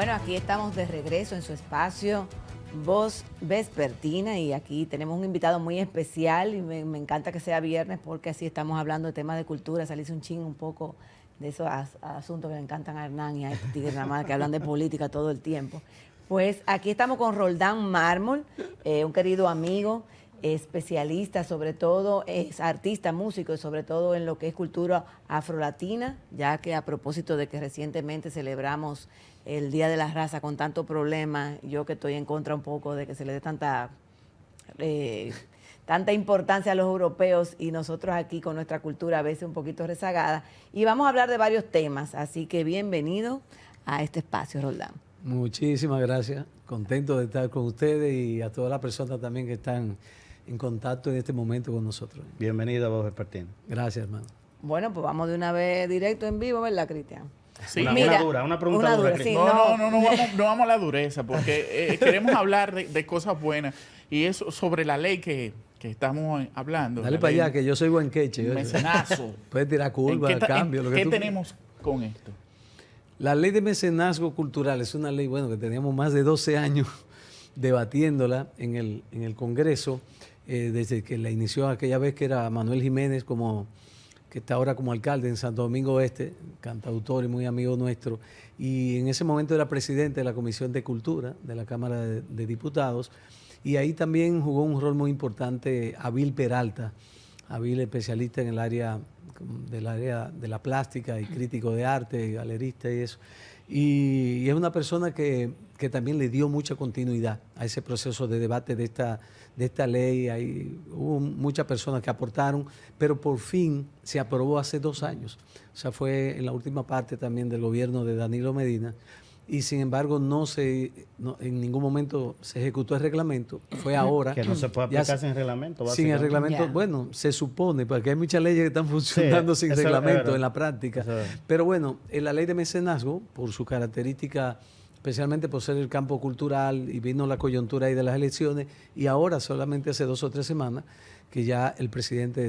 Bueno, aquí estamos de regreso en su espacio Voz Vespertina y aquí tenemos un invitado muy especial y me encanta que sea viernes porque así estamos hablando de temas de cultura, salirse un poco de esos asuntos que le encantan a Hernán y a este tigre nada más que hablan de política todo el tiempo. Pues aquí estamos con Roldán Mármol, un querido amigo, especialista, sobre todo es artista, músico, y sobre todo en lo que es cultura afrolatina, ya que a propósito de que recientemente celebramos el Día de la Raza con tanto problema, yo que estoy en contra un poco de que se le dé tanta importancia a los europeos y nosotros aquí con nuestra cultura a veces un poquito rezagada. Y vamos a hablar de varios temas, así que bienvenido a este espacio, Roldán. Muchísimas gracias, contento de estar con ustedes y a todas las personas también que están en contacto en este momento con nosotros. Bienvenido a Voz Vespertina. Gracias, hermano. Bueno, pues vamos de una vez directo en vivo, ¿verdad, Cristian? Sí. Una pregunta dura. Sí, no vamos a la dureza, porque queremos hablar de cosas buenas. Y eso sobre la ley que estamos hablando. Dale para allá, que yo soy buen queche. Mecenazgo. Puedes tirar curva, al cambio. ¿Qué tenemos con esto? La ley de mecenazgo cultural es una ley, bueno, que teníamos más de 12 años debatiéndola en el Congreso, desde que la inició aquella vez que era Manuel Jiménez, que está ahora como alcalde en Santo Domingo Este, cantautor y muy amigo nuestro, y en ese momento era presidente de la Comisión de Cultura de la Cámara de Diputados, y ahí también jugó un rol muy importante Abil Peralta, Abil especialista en el área de la plástica y crítico de arte, galerista y eso. Y es una persona que también le dio mucha continuidad a ese proceso de debate de esta ley. Hubo muchas personas que aportaron, pero por fin se aprobó hace 2 años. O sea, fue en la última parte también del gobierno de Danilo Medina. Y sin embargo en ningún momento se ejecutó el reglamento. Fue ahora. Que no se puede aplicar sin reglamento. Sin el reglamento, bueno, se supone, porque hay muchas leyes que están funcionando sin reglamento en la práctica. Pero bueno, en la ley de mecenazgo, por su característica, especialmente por ser el campo cultural, y vino la coyuntura ahí de las elecciones, y ahora solamente hace 2 o 3 semanas que ya el presidente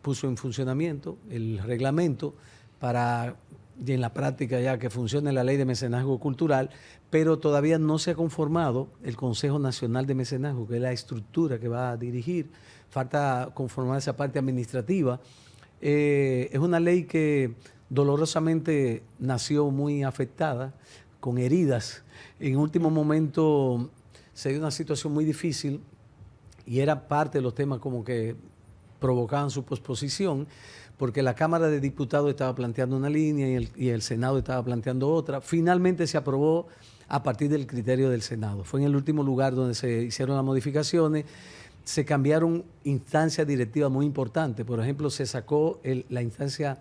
puso en funcionamiento el reglamento para, y en la práctica ya que funcione la ley de mecenazgo cultural, pero todavía no se ha conformado el Consejo Nacional de Mecenazgo, que es la estructura que va a dirigir. Falta conformar esa parte administrativa. Es una ley que dolorosamente nació muy afectada, con heridas. En último momento se dio una situación muy difícil y era parte de los temas como que provocaban su posposición, porque la Cámara de Diputados estaba planteando una línea y el Senado estaba planteando otra. Finalmente se aprobó a partir del criterio del Senado. Fue en el último lugar donde se hicieron las modificaciones. Se cambiaron instancias directivas muy importantes. Por ejemplo, se sacó la instancia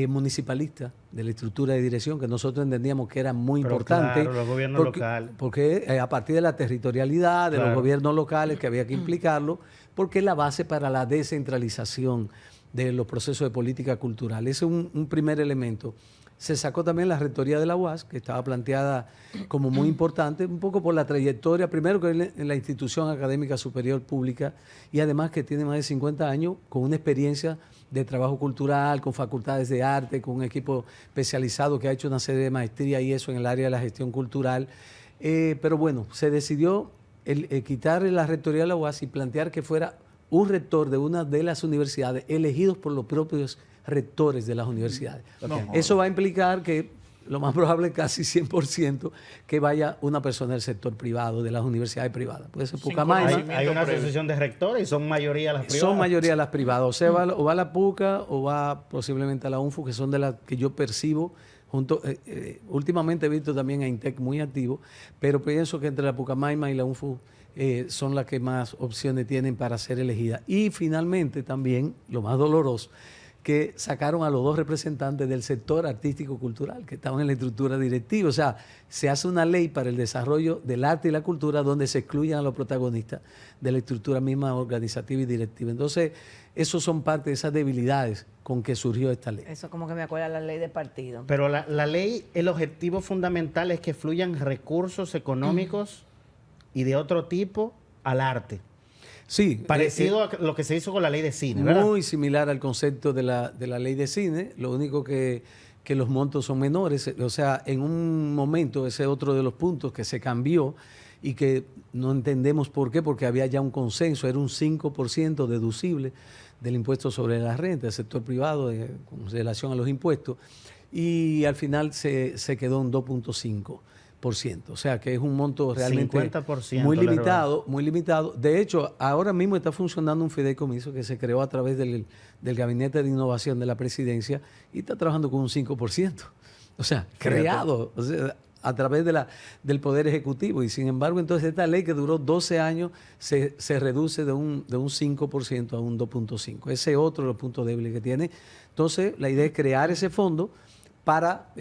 municipalista de la estructura de dirección, que nosotros entendíamos que era muy importante. Claro, los gobiernos locales. Porque a partir de la territorialidad de los gobiernos locales, que había que implicarlo, porque es la base para la descentralización de los procesos de política cultural. Ese es un primer elemento. Se sacó también la rectoría de la UAS, que estaba planteada como muy importante, un poco por la trayectoria, primero que en la institución académica superior pública, y además que tiene más de 50 años con una experiencia de trabajo cultural, con facultades de arte, con un equipo especializado que ha hecho una serie de maestría y eso en el área de la gestión cultural. Pero bueno, se decidió quitar la rectoría de la UAS y plantear que fuera un rector de una de las universidades elegidos por los propios rectores de las universidades. Eso va a implicar que lo más probable es casi 100% que vaya una persona del sector privado, de las universidades privadas. Puede ser Pucamaima. Hay una asociación de rectores y son mayoría las privadas. Son mayoría las privadas. O sea, o va a la PUCA o va posiblemente a la UNFU, que son de las que yo percibo. Últimamente he visto también a INTEC muy activo, pero pienso que entre la Pucamaima y la UNFU son las que más opciones tienen para ser elegidas. Y finalmente también, lo más doloroso, que sacaron a los 2 representantes del sector artístico-cultural que estaban en la estructura directiva. O sea, se hace una ley para el desarrollo del arte y la cultura donde se excluyan a los protagonistas de la estructura misma organizativa y directiva. Entonces, esos son parte de esas debilidades con que surgió esta ley. Eso como que me acuerda la ley de partido. Pero la ley, el objetivo fundamental es que fluyan recursos económicos y de otro tipo al arte. Sí. Parecido a lo que se hizo con la ley de cine, ¿verdad? Muy similar al concepto de la ley de cine. Lo único que que los montos son menores. O sea, en un momento, ese es otro de los puntos que se cambió y que no entendemos por qué, porque había ya un consenso, era un 5% deducible del impuesto sobre la renta del sector privado con relación a los impuestos, y al final se quedó en 2.5%. O sea, que es un monto realmente 50% muy le limitado, muy limitado. De hecho, ahora mismo está funcionando un fideicomiso que se creó a través del Gabinete de Innovación de la Presidencia y está trabajando con un 5%. O sea, creado, o sea, a través del Poder Ejecutivo. Y sin embargo, entonces esta ley que duró 12 años se reduce de un 5% a un 2.5%. Ese es otro de los puntos débiles que tiene. Entonces, la idea es crear ese fondo para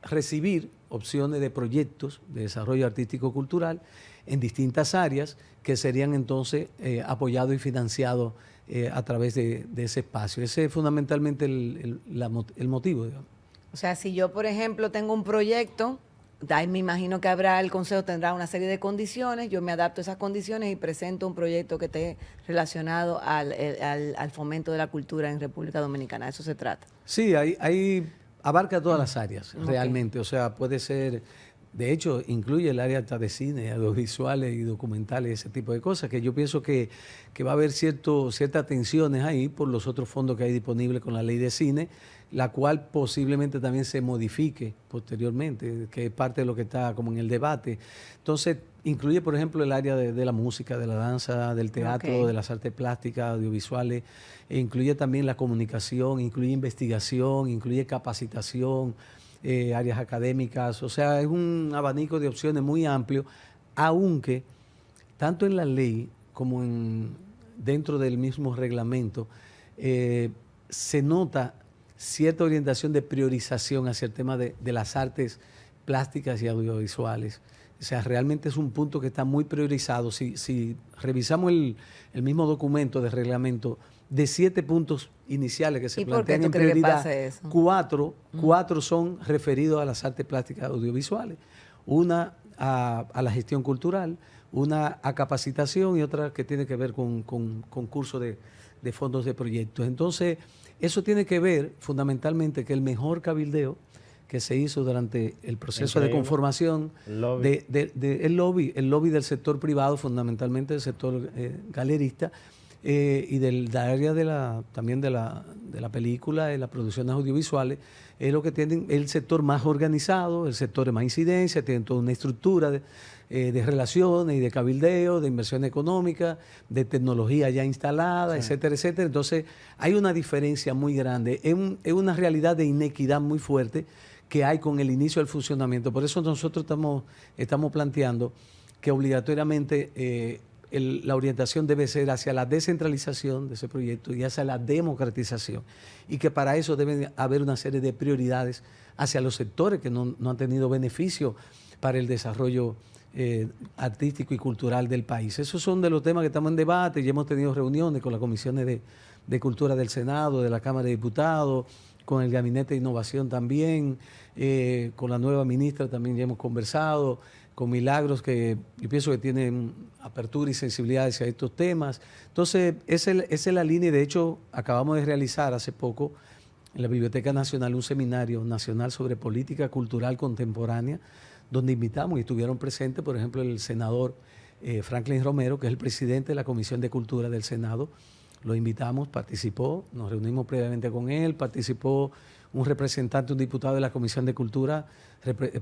recibir opciones de proyectos de desarrollo artístico-cultural en distintas áreas que serían entonces apoyados y financiados a través de ese espacio. Ese es fundamentalmente el motivo, digamos. O sea, si yo, por ejemplo, tengo un proyecto, ahí me imagino que el Consejo tendrá una serie de condiciones, yo me adapto a esas condiciones y presento un proyecto que esté relacionado al fomento de la cultura en República Dominicana. ¿De eso se trata? Sí, abarca todas las áreas, realmente. O sea, puede ser, de hecho, incluye el área hasta de cine, audiovisuales y documentales, ese tipo de cosas, que yo pienso que va a haber ciertas tensiones ahí por los otros fondos que hay disponibles con la ley de cine, la cual posiblemente también se modifique posteriormente, que es parte de lo que está como en el debate. Entonces, incluye, por ejemplo, el área de la música, de la danza, del teatro, de las artes plásticas, audiovisuales, e incluye también la comunicación, incluye investigación, incluye capacitación, áreas académicas. O sea, es un abanico de opciones muy amplio, aunque tanto en la ley como dentro del mismo reglamento se nota cierta orientación de priorización hacia el tema de las artes plásticas y audiovisuales. O sea, realmente es un punto que está muy priorizado. Si revisamos el mismo documento de reglamento, de 7 puntos iniciales que se plantean en prioridad, 4 son referidos a las artes plásticas audiovisuales. Una a la gestión cultural, una a capacitación y otra que tiene que ver con concursos de fondos de proyectos. Entonces, eso tiene que ver fundamentalmente que el mejor cabildeo que se hizo durante el proceso de conformación el lobby del sector privado, fundamentalmente del sector galerista, y del área también de la película y las producciones audiovisuales, es lo que tienen el sector más organizado, el sector de más incidencia, tienen toda una estructura de relaciones y de cabildeo, de inversión económica, de tecnología ya instalada, etcétera, etcétera. Entonces, hay una diferencia muy grande, es una realidad de inequidad muy fuerte que hay con el inicio del funcionamiento. Por eso nosotros estamos planteando que obligatoriamente la orientación debe ser hacia la descentralización de ese proyecto y hacia la democratización, y que para eso debe haber una serie de prioridades hacia los sectores que no han tenido beneficio para el desarrollo artístico y cultural del país. Esos son de los temas que estamos en debate y hemos tenido reuniones con las comisiones de Cultura del Senado, de la Cámara de Diputados, con el Gabinete de Innovación también, con la nueva ministra también ya hemos conversado, con Milagros, que yo pienso que tienen apertura y sensibilidad hacia estos temas. Entonces, esa es la línea, y de hecho acabamos de realizar hace poco en la Biblioteca Nacional un seminario nacional sobre política cultural contemporánea, donde invitamos y estuvieron presentes, por ejemplo, el senador Franklin Romero, que es el presidente de la Comisión de Cultura del Senado. Lo invitamos, participó, nos reunimos previamente con él, participó un representante, un diputado de la Comisión de Cultura,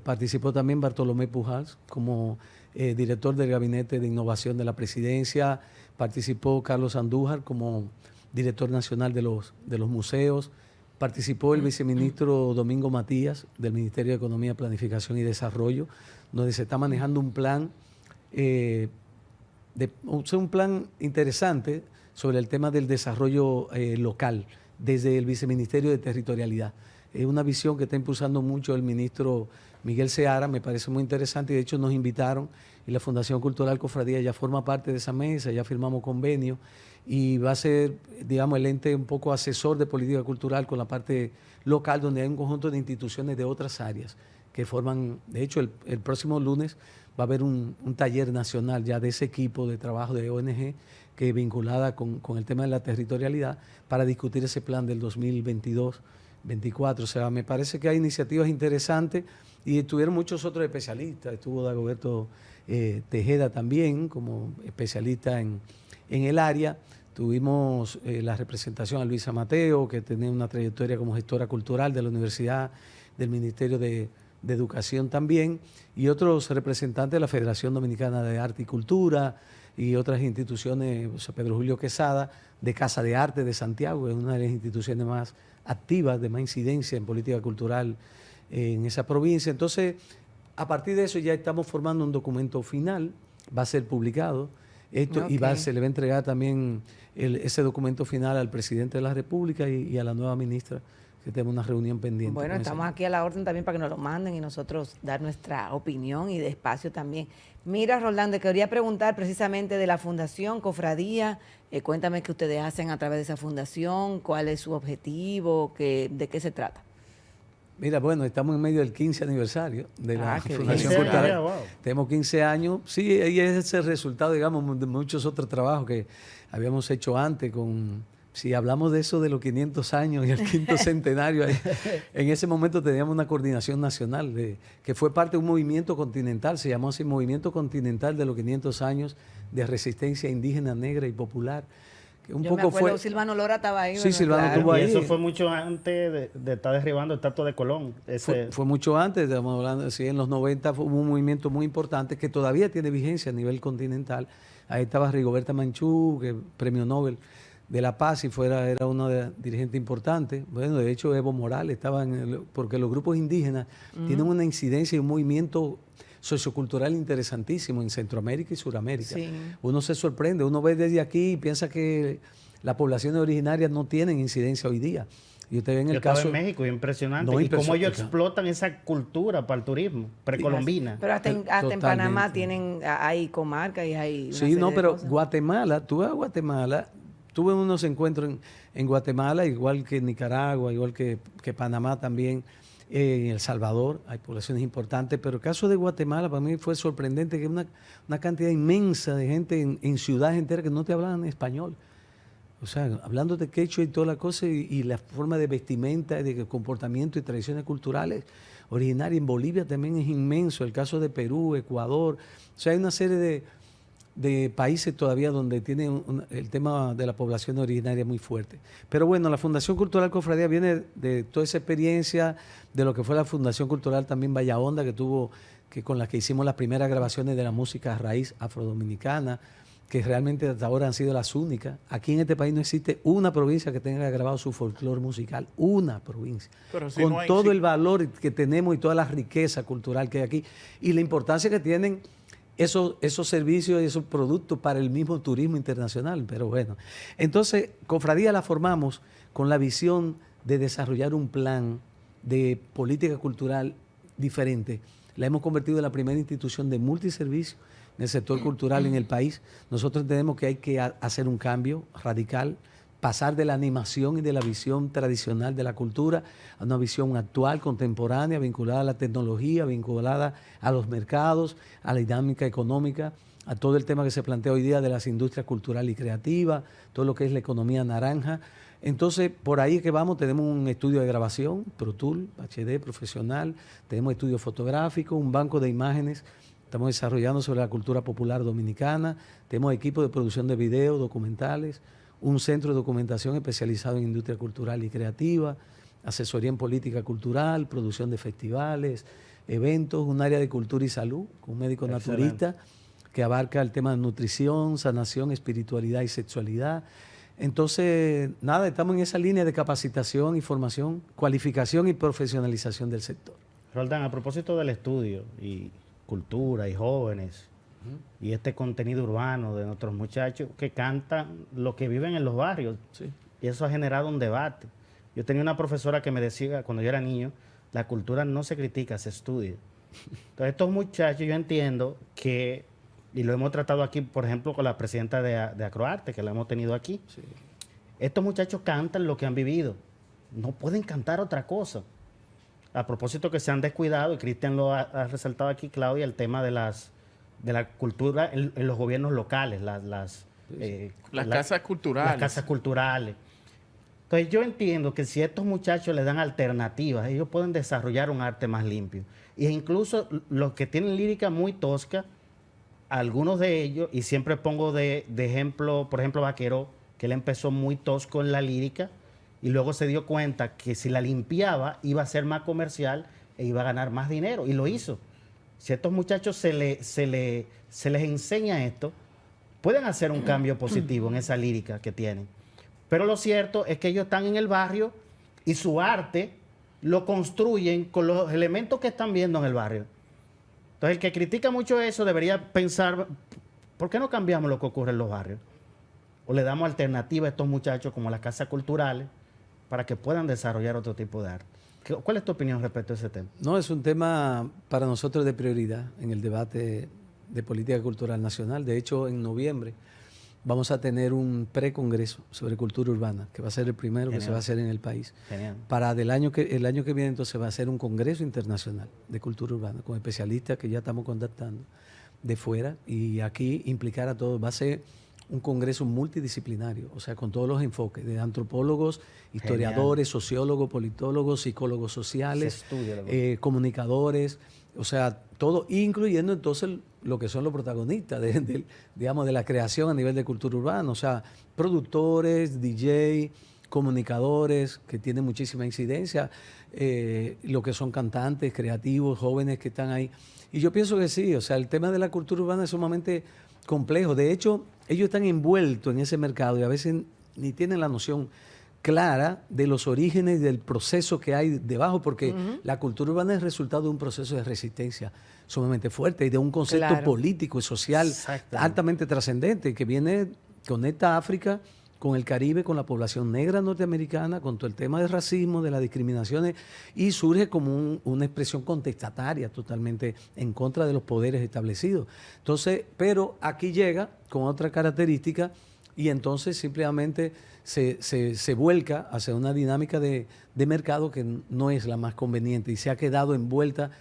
participó también Bartolomé Pujals como director del Gabinete de Innovación de la Presidencia, participó Carlos Andújar como director nacional de los museos, participó el viceministro Domingo Matías del Ministerio de Economía, Planificación y Desarrollo, donde se está manejando un plan, un plan interesante sobre el tema del desarrollo local desde el Viceministerio de Territorialidad. Es una visión que está impulsando mucho el ministro Miguel Seara, me parece muy interesante, y de hecho nos invitaron, y la Fundación Cultural Cofradía ya forma parte de esa mesa, ya firmamos convenio, y va a ser, digamos, el ente un poco asesor de política cultural con la parte local, donde hay un conjunto de instituciones de otras áreas que forman. De hecho, el próximo lunes va a haber un taller nacional ya de ese equipo de trabajo de ONG que vinculada con el tema de la territorialidad, para discutir ese plan del 2022 24. O sea, me parece que hay iniciativas interesantes y estuvieron muchos otros especialistas. Estuvo Dagoberto Tejeda también como especialista en el área. Tuvimos la representación a Luisa Mateo, que tiene una trayectoria como gestora cultural de la Universidad, del Ministerio de Educación también, y otros representantes de la Federación Dominicana de Arte y Cultura y otras instituciones, o sea, Pedro Julio Quesada, de Casa de Arte de Santiago, que es una de las instituciones más activas, de más incidencia en política cultural en esa provincia. Entonces, a partir de eso ya estamos formando un documento final, va a ser publicado esto y se le va a entregar también ese documento final al presidente de la República y a la nueva ministra, que tenemos una reunión pendiente. Bueno, estamos aquí a la orden también para que nos lo manden y nosotros dar nuestra opinión y de espacio también. Mira, Roldán, te quería preguntar precisamente de la Fundación Cofradía. Cuéntame qué ustedes hacen a través de esa fundación, cuál es su objetivo, de qué se trata. Mira, bueno, estamos en medio del 15 aniversario de la Fundación 15 Cultural. años, wow. Tenemos 15 años. Sí, y es ese resultado, digamos, de muchos otros trabajos que habíamos hecho antes si hablamos de eso de los 500 años y el quinto centenario, en ese momento teníamos una coordinación nacional que fue parte de un movimiento continental, se llamó así Movimiento Continental de los 500 años de resistencia indígena, negra y popular. Que un Yo poco me acuerdo, fue, Silvano Lora estaba ahí. Sí, bueno, Silvano claro. estuvo Y ahí. eso fue mucho antes de estar derribando el Estatua de Colón. Fue mucho antes, estamos hubo en los 90 hubo un movimiento muy importante que todavía tiene vigencia a nivel continental. Ahí estaba Rigoberta Menchú, que premio Nobel de la Paz, y era una dirigente importante. Bueno, de hecho Evo Morales estaba porque los grupos indígenas tienen una incidencia y un movimiento sociocultural interesantísimo en Centroamérica y Suramérica. Sí. Uno se sorprende, uno ve desde aquí y piensa que las poblaciones originarias no tienen incidencia hoy día. Y usted ve en el Yo estaba caso en México, y impresionante. No, y cómo ellos impresionante. explotan esa cultura para el turismo, precolombina. Pero hasta en Totalmente. Panamá hay comarcas y hay una Sí, serie no, de pero cosas. Guatemala, tú vas a Guatemala, tuve unos encuentros en Guatemala, igual que en Nicaragua, igual que Panamá también, en El Salvador, hay poblaciones importantes, pero el caso de Guatemala para mí fue sorprendente, que una cantidad inmensa de gente en ciudades enteras que no te hablaban español. O sea, hablando de quechua y toda la cosa, y la forma de vestimenta, de comportamiento y tradiciones culturales originarias. En Bolivia también es inmenso, el caso de Perú, Ecuador. O sea, hay una serie de países todavía donde tienen el tema de la población originaria muy fuerte. Pero bueno, la Fundación Cultural Cofradía viene de toda esa experiencia, de lo que fue la Fundación Cultural también Bahía Honda, con la que hicimos las primeras grabaciones de la música raíz afrodominicana, que realmente hasta ahora han sido las únicas. Aquí en este país no existe una provincia que tenga grabado su folclore musical, una provincia, Pero si con no hay- todo si- el valor que tenemos y toda la riqueza cultural que hay aquí, y la importancia que tienen esos servicios y esos productos para el mismo turismo internacional. Pero bueno, entonces Cofradía la formamos con la visión de desarrollar un plan de política cultural diferente. La hemos convertido en la primera institución de multiservicio en el sector cultural en el país. Nosotros entendemos que hay que hacer un cambio radical, pasar de la animación y de la visión tradicional de la cultura a una visión actual, contemporánea, vinculada a la tecnología, vinculada a los mercados, a la dinámica económica, a todo el tema que se plantea hoy día de las industrias culturales y creativas, todo lo que es la economía naranja. Entonces, por ahí es que vamos, tenemos un estudio de grabación, Pro Tool, HD, profesional, tenemos estudio fotográfico, un banco de imágenes. Estamos desarrollando sobre la cultura popular dominicana, tenemos equipo de producción de videos, documentales, un centro de documentación especializado en industria cultural y creativa, asesoría en política cultural, producción de festivales, eventos, un área de cultura y salud, con un médico naturista que abarca el tema de nutrición, sanación, espiritualidad y sexualidad. Entonces, nada, estamos en esa línea de capacitación y formación, cualificación y profesionalización del sector. Roldán, a propósito del estudio y cultura y jóvenes y este contenido urbano de nuestros muchachos que cantan lo que viven en los barrios, Sí. y eso ha generado un debate. Yo tenía una profesora que me decía cuando yo era niño, la cultura no se critica, se estudia. Entonces estos muchachos, yo entiendo que, y lo hemos tratado aquí, por ejemplo, con la presidenta de Acroarte, que la hemos tenido aquí, Sí. estos muchachos cantan lo que han vivido, no pueden cantar otra cosa. A propósito que se han descuidado, y Cristian lo ha resaltado aquí, Claudia, el tema de la cultura en los gobiernos locales, las Las casas culturales. Las casas culturales. Entonces yo entiendo que si a estos muchachos les dan alternativas, ellos pueden desarrollar un arte más limpio. E incluso los que tienen lírica muy tosca, algunos de ellos, y siempre pongo de ejemplo, por ejemplo, Vaquero, que él empezó muy tosco en la lírica y luego se dio cuenta que si la limpiaba iba a ser más comercial e iba a ganar más dinero, y lo hizo. Si a estos muchachos se les enseña esto, pueden hacer un cambio positivo en esa lírica que tienen. Pero lo cierto es que ellos están en el barrio y su arte lo construyen con los elementos que están viendo en el barrio. Entonces, el que critica mucho eso debería pensar, ¿por qué no cambiamos lo que ocurre en los barrios? O le damos alternativa a estos muchachos como las casas culturales para que puedan desarrollar otro tipo de arte. ¿Cuál es tu opinión respecto a ese tema? No, es un tema para nosotros de prioridad en el debate de política cultural nacional. De hecho, en noviembre vamos a tener un precongreso sobre cultura urbana, que va a ser el primero Genial. Que se va a hacer en el país. Genial. Para el año que viene entonces va a ser un congreso internacional de cultura urbana, con especialistas que ya estamos contactando de fuera, y aquí implicar a todos. Va a ser un congreso multidisciplinario, o sea, con todos los enfoques, de antropólogos, historiadores, Genial. Sociólogos, politólogos, psicólogos sociales, comunicadores, o sea, todo, incluyendo entonces lo que son los protagonistas digamos, de la creación a nivel de cultura urbana, o sea, productores, DJ, comunicadores que tienen muchísima incidencia, lo que son cantantes, creativos, jóvenes que están ahí. Y yo pienso que sí, o sea, el tema de la cultura urbana es sumamente complejo. De hecho, ellos están envueltos en ese mercado y a veces ni tienen la noción clara de los orígenes del proceso que hay debajo, porque la cultura urbana es resultado de un proceso de resistencia sumamente fuerte y de un concepto político y social altamente trascendente que conecta a África con el Caribe, con la población negra norteamericana, con todo el tema del racismo, de las discriminaciones, y surge como una expresión contestataria totalmente en contra de los poderes establecidos. Entonces, pero aquí llega con otra característica y entonces simplemente se vuelca hacia una dinámica de mercado que no es la más conveniente y se ha quedado envuelta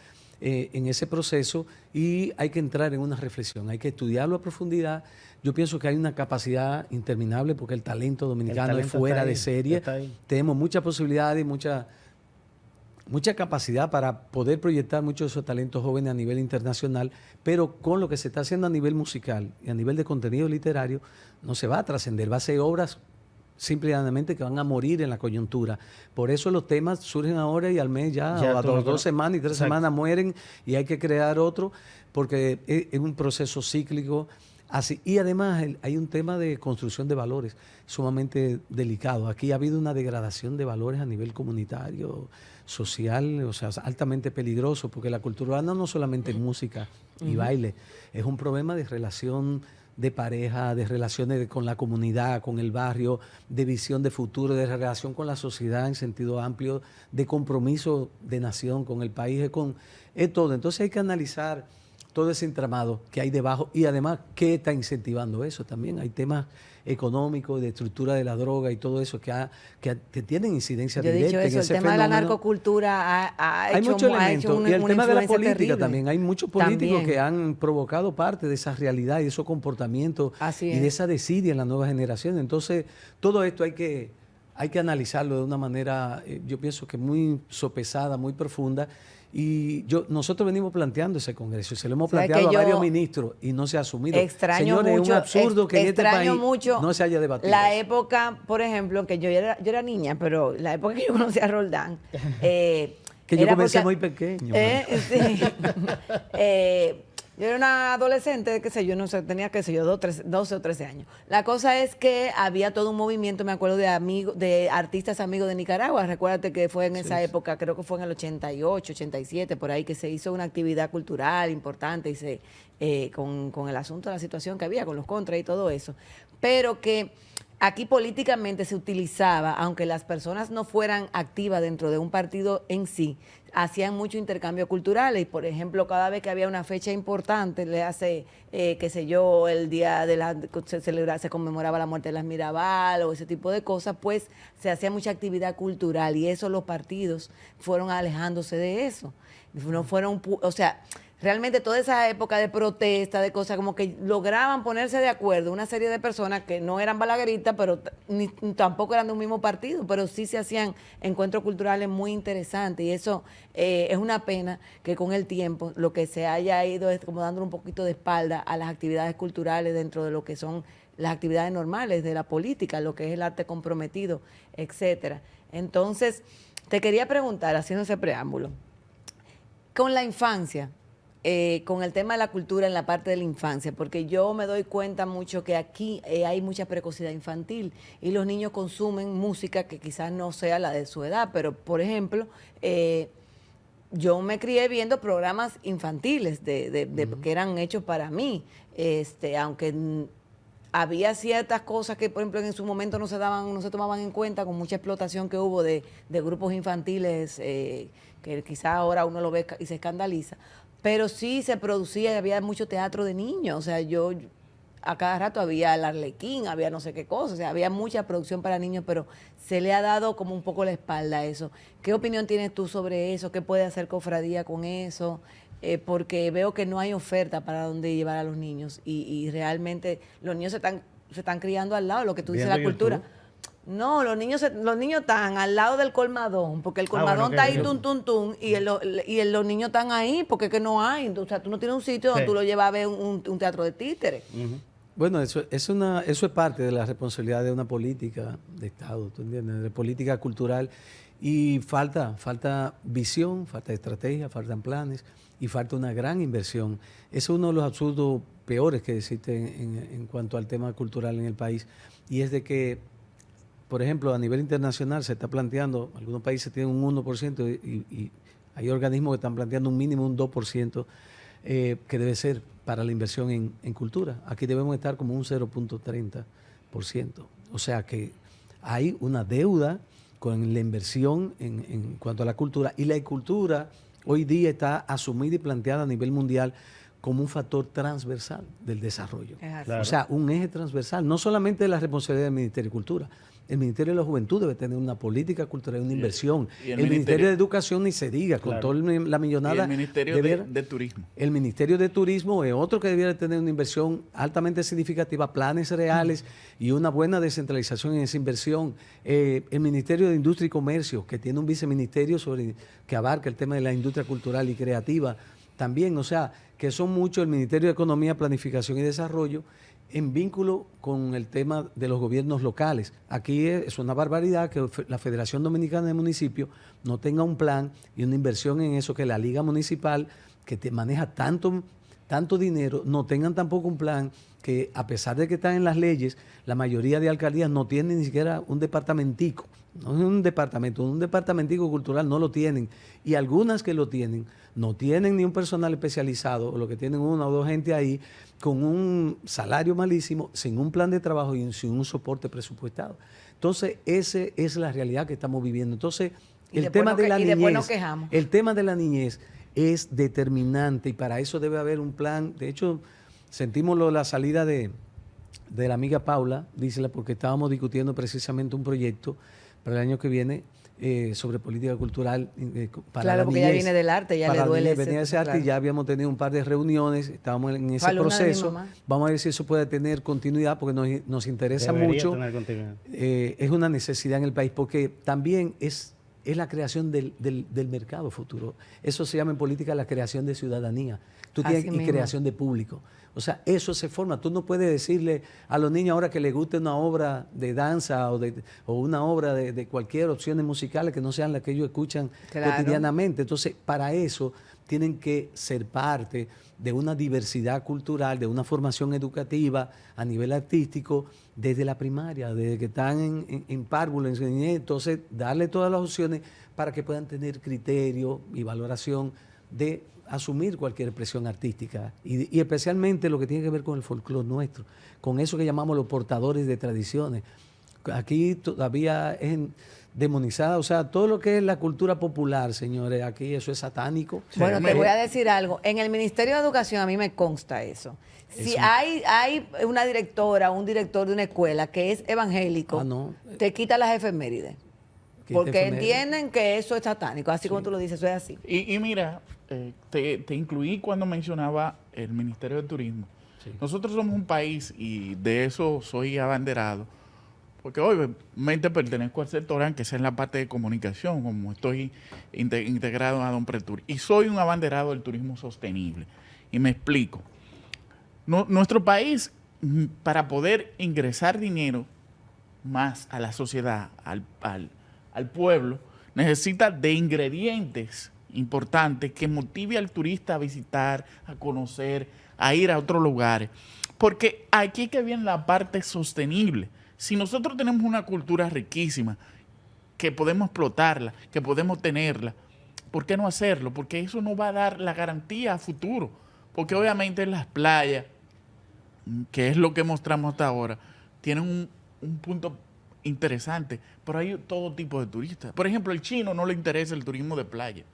en ese proceso, y hay que entrar en una reflexión, hay que estudiarlo a profundidad. Yo pienso que hay una capacidad interminable porque el talento dominicano es fuera de serie. Tenemos muchas posibilidades y mucha capacidad para poder proyectar muchos de esos talentos jóvenes a nivel internacional, pero con lo que se está haciendo a nivel musical y a nivel de contenido literario no se va a trascender, va a ser obras simplemente que van a morir en la coyuntura. Por eso los temas surgen ahora y al mes ya a 2 semanas y 3 semanas mueren y hay que crear otro, porque es un proceso cíclico. Así, y además hay un tema de construcción de valores sumamente delicado. Aquí ha habido una degradación de valores a nivel comunitario, social, o sea, altamente peligroso, porque la cultura urbana no solamente es música y baile, es un problema de relación de pareja, de relaciones con la comunidad, con el barrio, de visión de futuro, de relación con la sociedad en sentido amplio, de compromiso de nación con el país, es todo. Entonces hay que analizar todo ese entramado que hay debajo y además qué está incentivando eso también. Hay temas económicos, de estructura de la droga y todo eso que tienen incidencia directa en ese el tema de la narcocultura hay muchos elementos. Y el tema de la política terrible. También. Hay muchos políticos que han provocado parte de esa realidad y de esos comportamientos y de esa desidia en las nuevas generaciones. Entonces, todo esto hay que analizarlo de una manera, yo pienso que muy sopesada, muy profunda. Y nosotros venimos planteando ese congreso y se lo hemos planteado a varios ministros y no se ha asumido. Señores, es un absurdo que en este país no se haya debatido. La época, por ejemplo, que yo era niña, pero la época que yo conocí a Roldán. Que yo comencé muy pequeño. Yo era una adolescente, qué sé yo, no sé, tenía, qué sé yo, 12 o 13 años. La cosa es que había todo un movimiento, me acuerdo, de artistas amigos de Nicaragua. Recuérdate que fue en esa época, creo que fue en el 88, 87, por ahí, que se hizo una actividad cultural importante y con el asunto de la situación que había, con los contras y todo eso. Pero que aquí políticamente se utilizaba, aunque las personas no fueran activas dentro de un partido en sí, hacían mucho intercambio cultural y, por ejemplo, cada vez que había una fecha importante, le hace, qué sé yo, el día de se conmemoraba la muerte de las Mirabal o ese tipo de cosas, pues se hacía mucha actividad cultural y eso los partidos fueron alejándose de eso. No fueron, o sea, realmente toda esa época de protesta, de cosas, como que lograban ponerse de acuerdo una serie de personas que no eran balagueritas, pero ni tampoco eran de un mismo partido, pero sí se hacían encuentros culturales muy interesantes. Y eso es una pena que con el tiempo lo que se haya ido es como dando un poquito de espalda a las actividades culturales dentro de lo que son las actividades normales de la política, lo que es el arte comprometido, etcétera. Entonces, te quería preguntar, haciendo ese preámbulo, con la infancia, con el tema de la cultura en la parte de la infancia, porque yo me doy cuenta mucho que aquí hay mucha precocidad infantil y los niños consumen música que quizás no sea la de su edad, pero por ejemplo, yo me crié viendo programas infantiles que eran hechos para mí, aunque había ciertas cosas que, por ejemplo, en su momento no se tomaban en cuenta, con mucha explotación que hubo de grupos infantiles, que quizás ahora uno lo ve y se escandaliza, pero sí se producía y había mucho teatro de niños. O sea, yo a cada rato había el Arlequín, había no sé qué cosa, o sea, había mucha producción para niños, pero se le ha dado como un poco la espalda a eso. ¿Qué opinión tienes tú sobre eso? ¿Qué puede hacer Cofradía con eso? Porque veo que no hay oferta para dónde llevar a los niños y realmente los niños se están criando al lado de lo que tú dices, la cultura. No, los niños están al lado del colmadón, porque el colmadón está ahí, y los niños están ahí, porque es que no hay. O sea, tú no tienes un sitio donde tú lo llevas a ver un teatro de títeres. Bueno, eso es parte de la responsabilidad de una política de Estado, ¿tú entiendes? De política cultural. Y falta visión, falta estrategia, faltan planes y falta una gran inversión. Ese es uno de los absurdos peores que existen en cuanto al tema cultural en el país. Y es de que, por ejemplo, a nivel internacional se está planteando, algunos países tienen un 1% y hay organismos que están planteando un mínimo, un 2%, que debe ser para la inversión en cultura. Aquí debemos estar como un 0.30%. O sea que hay una deuda con la inversión en cuanto a la cultura. Y la cultura hoy día está asumida y planteada a nivel mundial como un factor transversal del desarrollo. Claro. O sea, un eje transversal, no solamente de la responsabilidad del Ministerio de Cultura. El Ministerio de la Juventud debe tener una política cultural, una inversión. Y el Ministerio de Educación ni se diga, con toda la millonada. Y el Ministerio de Turismo. El Ministerio de Turismo es otro que debiera tener una inversión altamente significativa, planes reales y una buena descentralización en esa inversión. El Ministerio de Industria y Comercio, que tiene un viceministerio que abarca el tema de la industria cultural y creativa también. O sea, que son muchos, el Ministerio de Economía, Planificación y Desarrollo, en vínculo con el tema de los gobiernos locales. Aquí es una barbaridad que la Federación Dominicana de Municipios no tenga un plan y una inversión en eso, que la Liga Municipal, que te maneja tanto dinero, no tengan tampoco un plan, que a pesar de que están en las leyes, la mayoría de alcaldías no tienen ni siquiera un departamentico. No es un departamentico cultural no lo tienen. Y algunas que lo tienen, no tienen ni un personal especializado, o lo que tienen una o dos gente ahí, con un salario malísimo, sin un plan de trabajo y sin un soporte presupuestado. Entonces, esa es la realidad que estamos viviendo. Entonces, el tema de la niñez es determinante y para eso debe haber un plan. De hecho, sentimos la salida de la amiga Paula, dísela, porque estábamos discutiendo precisamente un proyecto para el año que viene sobre política cultural para la niñez. Claro, porque ella viene del arte, ya le duele venía ese arte, claro. Y ya habíamos tenido un par de reuniones, estábamos en ese proceso. Vamos a ver si eso puede tener continuidad, porque nos interesa mucho. Es una necesidad en el país, porque también es la creación del mercado futuro. Eso se llama en política la creación de ciudadanía. Y creación de público. O sea, eso se forma. Tú no puedes decirle a los niños ahora que les guste una obra de danza o una obra de cualquier opciones musicales que no sean las que ellos escuchan cotidianamente. Entonces, para eso tienen que ser parte de una diversidad cultural, de una formación educativa a nivel artístico desde la primaria, desde que están en párvulo, en niñez. Entonces, darle todas las opciones para que puedan tener criterio y valoración de asumir cualquier expresión artística y especialmente lo que tiene que ver con el folclore nuestro, con eso que llamamos los portadores de tradiciones. Aquí todavía es demonizada, o sea, todo lo que es la cultura popular, señores, aquí eso es satánico. Bueno, te voy a decir algo. En el Ministerio de Educación a mí me consta eso. Si hay una directora o un director de una escuela que es evangélico, te quita las efemérides. Porque entienden que eso es satánico, así como tú lo dices, eso es así. Y mira, te incluí cuando mencionaba el Ministerio de Turismo. Sí. Nosotros somos un país, y de eso soy abanderado, porque obviamente pertenezco al sector, aunque sea en la parte de comunicación, como estoy integrado a Don Pretur, y soy un abanderado del turismo sostenible. Y me explico. Nuestro país, para poder ingresar dinero más a la sociedad, al pueblo, necesita de ingredientes importantes que motive al turista a visitar, a conocer, a ir a otros lugares. Porque aquí es que viene la parte sostenible. Si nosotros tenemos una cultura riquísima, que podemos explotarla, que podemos tenerla, ¿por qué no hacerlo? Porque eso nos va a dar la garantía a futuro. Porque obviamente las playas, que es lo que mostramos hasta ahora, tienen un punto interesante, pero hay todo tipo de turistas. Por ejemplo, al chino no le interesa el turismo de playa,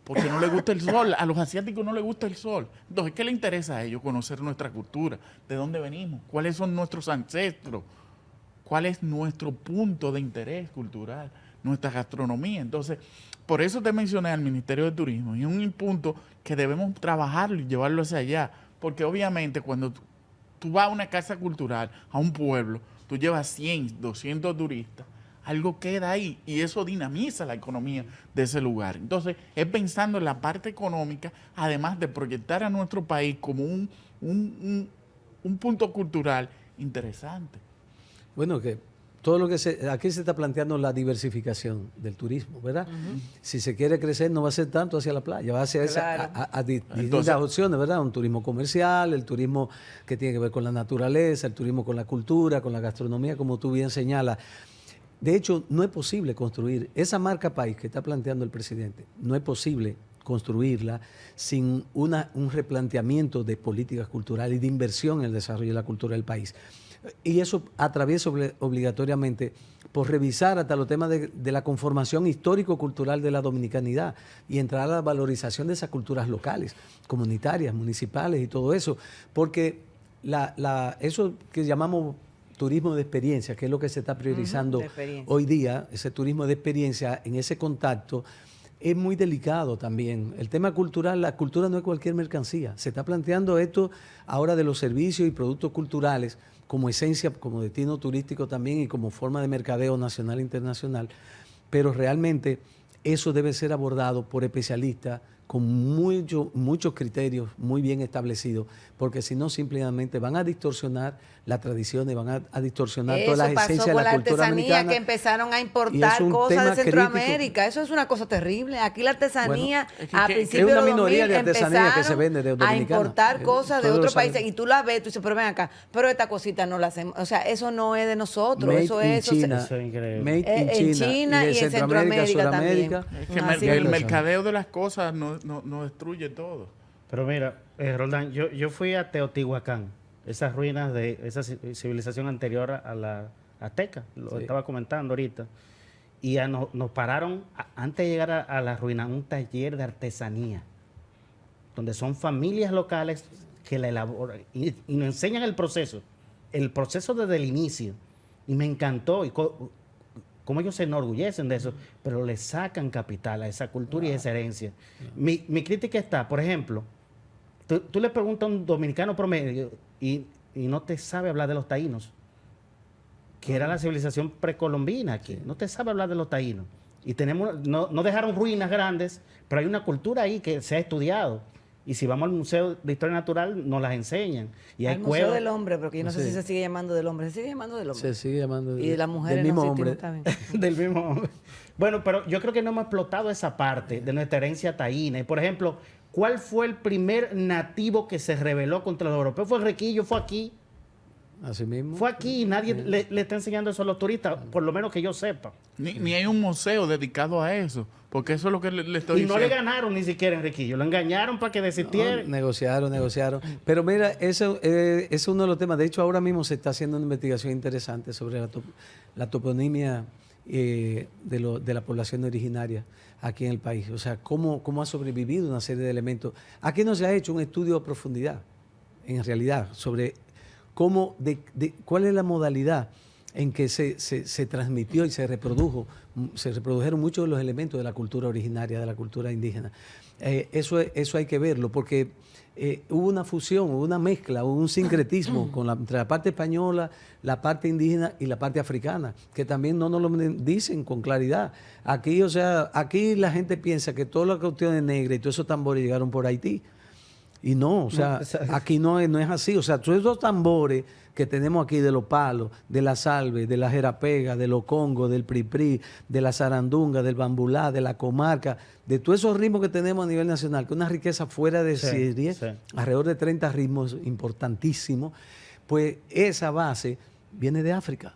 porque no le gusta el sol. A los asiáticos no les gusta el sol. Entonces, ¿qué le interesa a ellos? Conocer nuestra cultura, de dónde venimos, cuáles son nuestros ancestros, cuál es nuestro punto de interés cultural, nuestra gastronomía. Entonces, por eso te mencioné al Ministerio de Turismo, y es un punto que debemos trabajarlo y llevarlo hacia allá, porque obviamente cuando tú vas a una casa cultural, a un pueblo, tú llevas 100, 200 turistas, algo queda ahí y eso dinamiza la economía de ese lugar. Entonces, es pensando en la parte económica, además de proyectar a nuestro país como un punto cultural interesante. Bueno, que todo lo que aquí se está planteando la diversificación del turismo, ¿verdad? Si se quiere crecer, no va a ser tanto hacia la playa, va a ser a distintas opciones, ¿verdad? Un turismo comercial, el turismo que tiene que ver con la naturaleza, el turismo con la cultura, con la gastronomía, como tú bien señalas. De hecho, no es posible construir esa marca país que está planteando el presidente, no es posible construirla sin un replanteamiento de políticas culturales y de inversión en el desarrollo de la cultura del país. Y eso atraviesa obligatoriamente por revisar hasta los temas de la conformación histórico-cultural de la dominicanidad y entrar a la valorización de esas culturas locales, comunitarias, municipales y todo eso. Porque eso que llamamos turismo de experiencia, que es lo que se está priorizando hoy día, ese turismo de experiencia, en ese contacto, es muy delicado también. El tema cultural, la cultura no es cualquier mercancía. Se está planteando esto ahora de los servicios y productos culturales como esencia, como destino turístico también y como forma de mercadeo nacional e internacional, pero realmente eso debe ser abordado por especialistas con muchos criterios muy bien establecidos, porque si no simplemente van a distorsionar las tradiciones, van a distorsionar todas las esencias de la cultura dominicana. Eso pasó con la artesanía, que empezaron a importar cosas de Centroamérica. Crítico. Eso es una cosa terrible. Aquí la artesanía, a principios de 2000, de artesanía que se vende de dominicana, a importar cosas de otros países. Y tú la ves, tú dices, pero ven acá, pero esta cosita no la hacemos. O sea, eso no es de nosotros. Eso es increíble. En China y en Centroamérica también. Es que el mercadeo de las cosas no destruye todo. Pero mira, Roldán, yo fui a Teotihuacán, esas ruinas de esa civilización anterior a la azteca, lo estaba comentando ahorita, y nos pararon, antes de llegar a la ruina, un taller de artesanía, donde son familias locales que la elaboran y nos enseñan el proceso desde el inicio, y me encantó, y cómo ellos se enorgullecen de eso, pero le sacan capital a esa cultura y a esa herencia. Mi crítica está, por ejemplo, tú le preguntas a un dominicano promedio y no te sabe hablar de los taínos, que era la civilización precolombina aquí, no te sabe hablar de los taínos. Y no dejaron ruinas grandes, pero hay una cultura ahí que se ha estudiado. Y si vamos al Museo de Historia Natural, nos las enseñan. Y hay Museo del Hombre, porque yo no sé si se sigue llamando del hombre. ¿Se sigue llamando del hombre? Se sigue llamando y de la mujer del mismo hombre. Del mismo hombre. Bueno, pero yo creo que no hemos explotado esa parte de nuestra herencia taína. Y, por ejemplo, ¿cuál fue el primer nativo que se rebeló contra los europeos? Fue Enriquillo, fue aquí. Así mismo. Fue aquí y nadie le está enseñando eso a los turistas, por lo menos que yo sepa. Ni hay un museo dedicado a eso, porque eso es lo que le estoy diciendo. Y no le ganaron ni siquiera a Enriquillo, lo engañaron para que desistiera. No, negociaron. Pero mira, eso es uno de los temas. De hecho, ahora mismo se está haciendo una investigación interesante sobre la toponimia de la población originaria aquí en el país. O sea, cómo ha sobrevivido una serie de elementos. Aquí no se ha hecho un estudio a profundidad, en realidad, sobre cuál es la modalidad en que se transmitió y se reprodujeron muchos de los elementos de la cultura originaria, de la cultura indígena. Eso hay que verlo, porque hubo una fusión, hubo una mezcla, hubo un sincretismo entre la parte española, la parte indígena y la parte africana, que también no nos lo dicen con claridad. Aquí, o sea, aquí la gente piensa que todas las cuestiones negras y todos esos tambores llegaron por Haití. Y no, o sea, aquí no es así. O sea, todos esos tambores que tenemos aquí de los palos, de la salve, de la jerapega, de los congos, del priprí, de la zarandunga, del bambulá, de la comarca, de todos esos ritmos que tenemos a nivel nacional, que es una riqueza fuera de serie, alrededor de 30 ritmos importantísimos, pues esa base viene de África.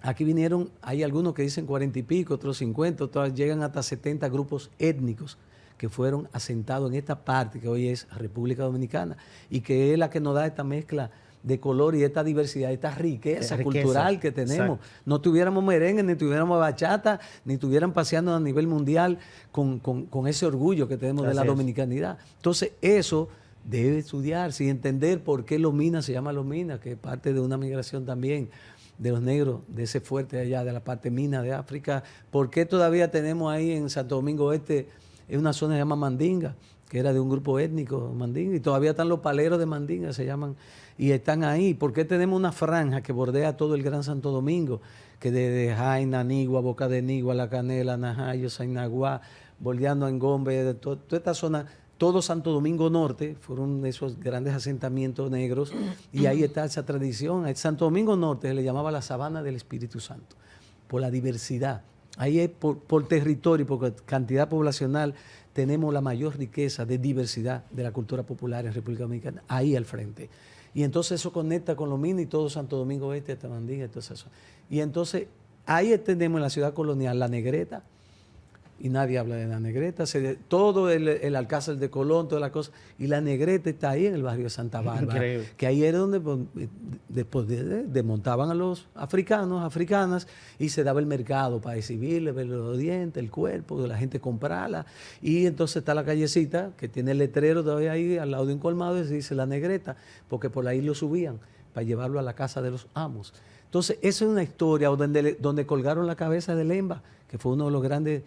Aquí vinieron, hay algunos que dicen 40 y pico, otros 50, otros llegan hasta 70 grupos étnicos que fueron asentados en esta parte que hoy es República Dominicana y que es la que nos da esta mezcla de color y esta diversidad, esta riqueza cultural que tenemos. Exacto. No tuviéramos merengue, ni tuviéramos bachata, ni estuvieran paseando a nivel mundial con ese orgullo que tenemos de la dominicanidad. Entonces, eso debe estudiarse y entender por qué Los Minas se llama Los Minas, que es parte de una migración también de los negros, de ese fuerte allá, de la parte mina de África. ¿Por qué todavía tenemos ahí en Santo Domingo Este una zona que se llama Mandinga, que era de un grupo étnico Mandinga, y todavía están los paleros de Mandinga, se llaman, y están ahí? ¿Por qué tenemos una franja que bordea todo el Gran Santo Domingo, que desde Jaina, Nigua, Boca de Nigua, La Canela, Najayo, Sainaguá, bordeando en Gombe, de toda esta zona, todo Santo Domingo Norte, fueron esos grandes asentamientos negros, y ahí está esa tradición. El Santo Domingo Norte se le llamaba la Sabana del Espíritu Santo, por la diversidad. Ahí es por territorio y por cantidad poblacional tenemos la mayor riqueza de diversidad de la cultura popular en República Dominicana, ahí al frente. Y entonces eso conecta con Los Minas y todo Santo Domingo Este, hasta Mandinga y todo eso. Y entonces ahí tenemos en la ciudad colonial la Negreta, y nadie habla de la Negreta, todo el Alcázar de Colón, todas las cosas, y la Negreta está ahí en el barrio de Santa Bárbara. Increíble. Que ahí era donde después desmontaban a los africanas, y se daba el mercado para exhibirle, ver los dientes, el cuerpo, de la gente comprarla, y entonces está la callecita que tiene el letrero todavía ahí al lado de un colmado y se dice la Negreta, porque por ahí lo subían para llevarlo a la casa de los amos. Entonces esa es una historia donde colgaron la cabeza de Lemba, que fue uno de los grandes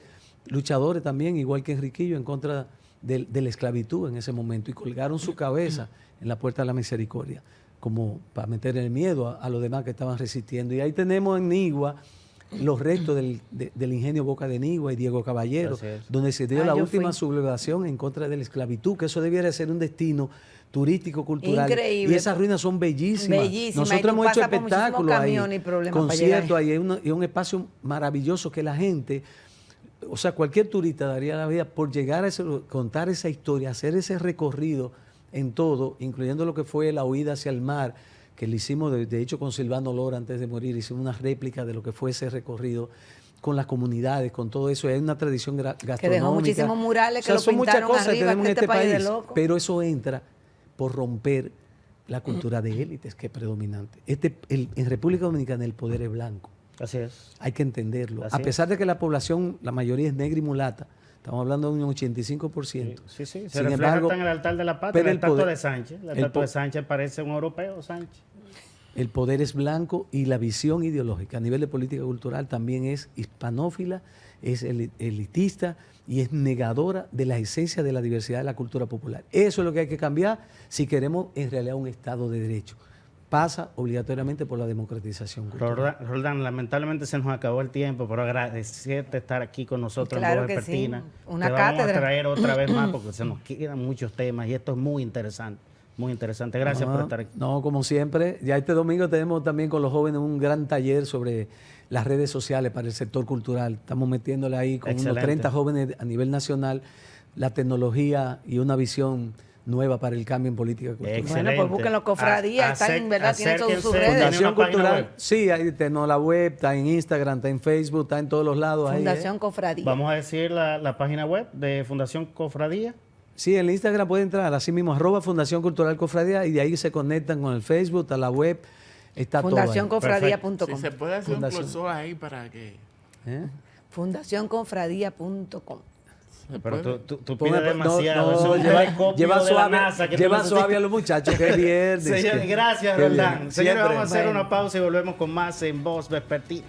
luchadores también, igual que Enriquillo, en contra de la esclavitud en ese momento, y colgaron su cabeza en la Puerta de la Misericordia, como para meter el miedo a los demás que estaban resistiendo. Y ahí tenemos en Nigua los restos del ingenio Boca de Nigua y Diego Caballero, donde se dio la última sublevación en contra de la esclavitud, que eso debiera ser un destino turístico, cultural. Increíble. Y esas ruinas son bellísimas. Nosotros hemos hecho espectáculos ahí, conciertos ahí, hay un espacio maravilloso que la gente... O sea, cualquier turista daría la vida por llegar a contar esa historia, hacer ese recorrido en todo, incluyendo lo que fue la huida hacia el mar, que le hicimos, de hecho, con Silvano Lora antes de morir, hicimos una réplica de lo que fue ese recorrido con las comunidades, con todo eso. Hay una tradición gastronómica. Que dejó muchísimos murales que lo pintaron arriba, que este país de loco. Pero eso entra por romper la cultura de élites que es predominante. En República Dominicana el poder es blanco. Así es. Hay que entenderlo. A pesar de que la población, la mayoría es negra y mulata, estamos hablando de un 85%. Sí. Se refleja hasta en el altar de la patria, la estatua de Sánchez. La estatua de Sánchez parece un europeo, Sánchez. El poder es blanco y la visión ideológica a nivel de política cultural también es hispanófila, es elitista y es negadora de la esencia de la diversidad de la cultura popular. Eso es lo que hay que cambiar si queremos en realidad un Estado de Derecho. Pasa obligatoriamente por la democratización cultural. Roldán, lamentablemente se nos acabó el tiempo, pero agradecerte estar aquí con nosotros claro en Voz Vespertina. Sí. Una Te cátedra. Vamos a traer otra vez más porque se nos quedan muchos temas y esto es muy interesante. Muy interesante. Gracias por estar aquí. No, como siempre. Ya este domingo tenemos también con los jóvenes un gran taller sobre las redes sociales para el sector cultural. Estamos metiéndole ahí con unos 30 jóvenes a nivel nacional la tecnología y una visión nueva para el cambio en política cultural. Bueno, pues búsquenlo, Cofradía, están en verdad, tienen todas sus redes. Fundación Cultural, sí, ahí tenemos la web, está en Instagram, está en Facebook, está en todos los lados. Fundación Cofradía. Vamos a decir la página web de Fundación Cofradía. Sí, en el Instagram puede entrar, así mismo, @Fundación Cultural Cofradía, y de ahí se conectan con el Facebook, a la web, está fundacioncofradía.com. Si se puede hacer un curso ahí para que... Fundacioncofradía.com. Pero tú Ponga- pides demasiado. no, Eso es un telescopio lleva de la suave, NASA que tú lleva necesitas. suave a los muchachos, que viernes. Señor, gracias, Qué bien. Roldán. Señores, Siempre. vamos a hacer Bueno. una pausa y volvemos con más en Voz Vespertina.